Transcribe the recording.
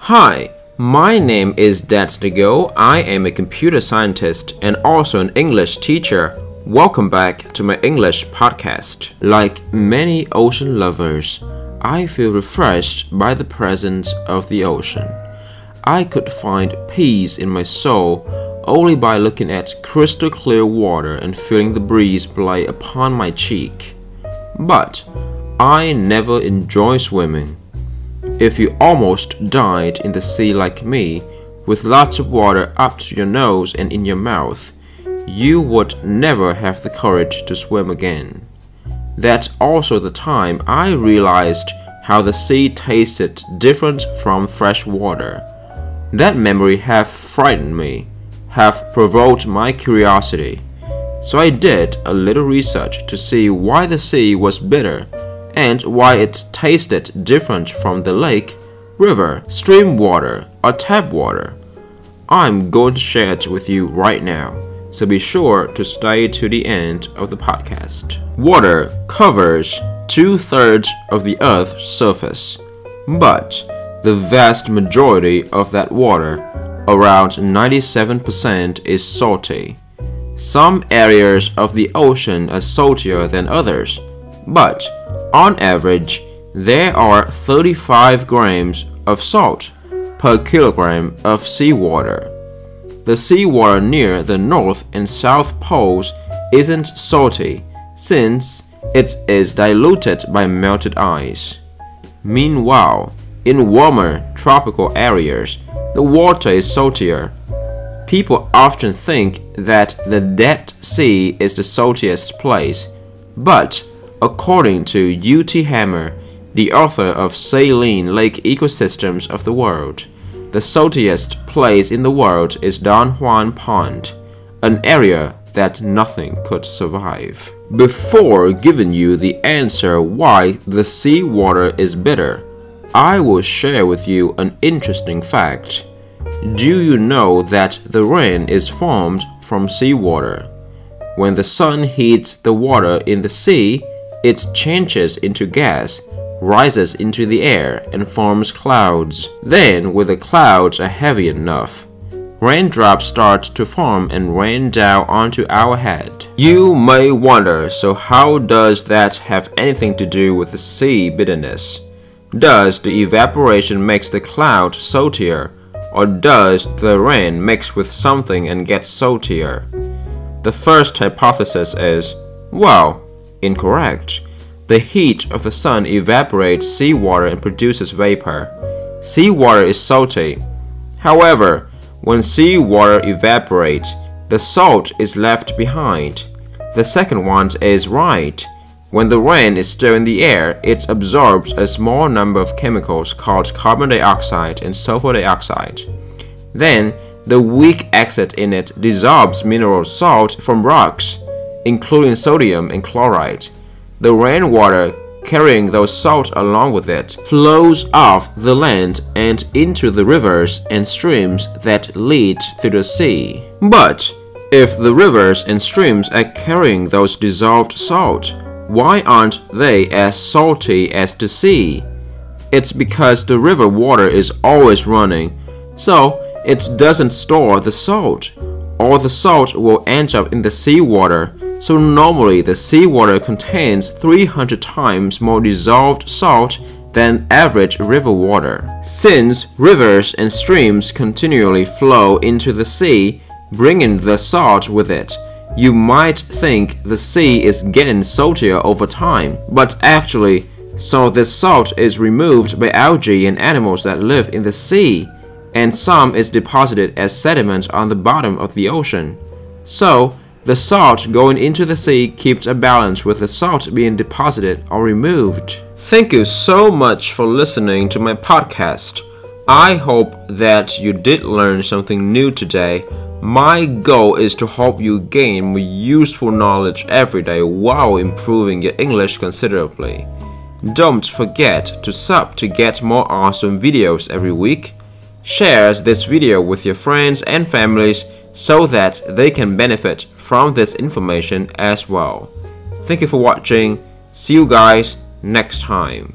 Hi, my name is Dat Ngo. I am a computer scientist and also an English teacher. Welcome back to my English podcast. Like many ocean lovers, I feel refreshed by the presence of the ocean. I could find peace in my soul only by looking at crystal clear water and feeling the breeze play upon my cheek. But I never enjoy swimming. If you almost died in the sea like me, with lots of water up to your nose and in your mouth, you would never have the courage to swim again. That's also the time I realized how the sea tasted different from fresh water. That memory half frightened me, half provoked my curiosity. So I did a little research to see why the sea was bitter and why it tasted different from the lake, river, stream water, or tap water. I'm going to share it with you right now, so be sure to stay to the end of the podcast. Water covers 2/3 of the Earth's surface, but the vast majority of that water, around 97%, is salty. Some areas of the ocean are saltier than others, but on average, there are 35 grams of salt per kilogram of seawater. The seawater near the North and South Poles isn't salty since it is diluted by melted ice. Meanwhile, in warmer tropical areas, the water is saltier. People often think that the Dead Sea is the saltiest place, but according to U.T. Hammer, the author of Saline Lake Ecosystems of the World, the saltiest place in the world is Don Juan Pond, an area that nothing could survive. Before giving you the answer why the sea water is bitter, I will share with you an interesting fact. Do you know that the rain is formed from seawater? When the sun heats the water in the sea, it changes into gas, rises into the air, and forms clouds. Then, when the clouds are heavy enough, raindrops start to form and rain down onto our head. You may wonder, so how does that have anything to do with the sea bitterness? Does the evaporation make the cloud saltier, or does the rain mix with something and get saltier? The first hypothesis is, well, incorrect. The heat of the sun evaporates seawater and produces vapor. Seawater is salty. However, when seawater evaporates, the salt is left behind. The second one is right. When the rain is still in the air, it absorbs a small number of chemicals called carbon dioxide and sulfur dioxide. Then, the weak acid in it dissolves mineral salt from rocks, including sodium and chloride. The rainwater, carrying those salt along with it, flows off the land and into the rivers and streams that lead to the sea. But if the rivers and streams are carrying those dissolved salt, why aren't they as salty as the sea? It's because the river water is always running, so it doesn't store the salt. All the salt will end up in the seawater, so normally the seawater contains 300 times more dissolved salt than average river water. Since rivers and streams continually flow into the sea, bringing the salt with it, you might think the sea is getting saltier over time, but actually, some of this salt is removed by algae and animals that live in the sea, and some is deposited as sediment on the bottom of the ocean. So, the salt going into the sea keeps a balance with the salt being deposited or removed. Thank you so much for listening to my podcast. I hope that you did learn something new today. My goal is to help you gain more useful knowledge every day while improving your English considerably. Don't forget to sub to get more awesome videos every week. Share this video with your friends and families so that they can benefit from this information as well. Thank you for watching. See you guys next time.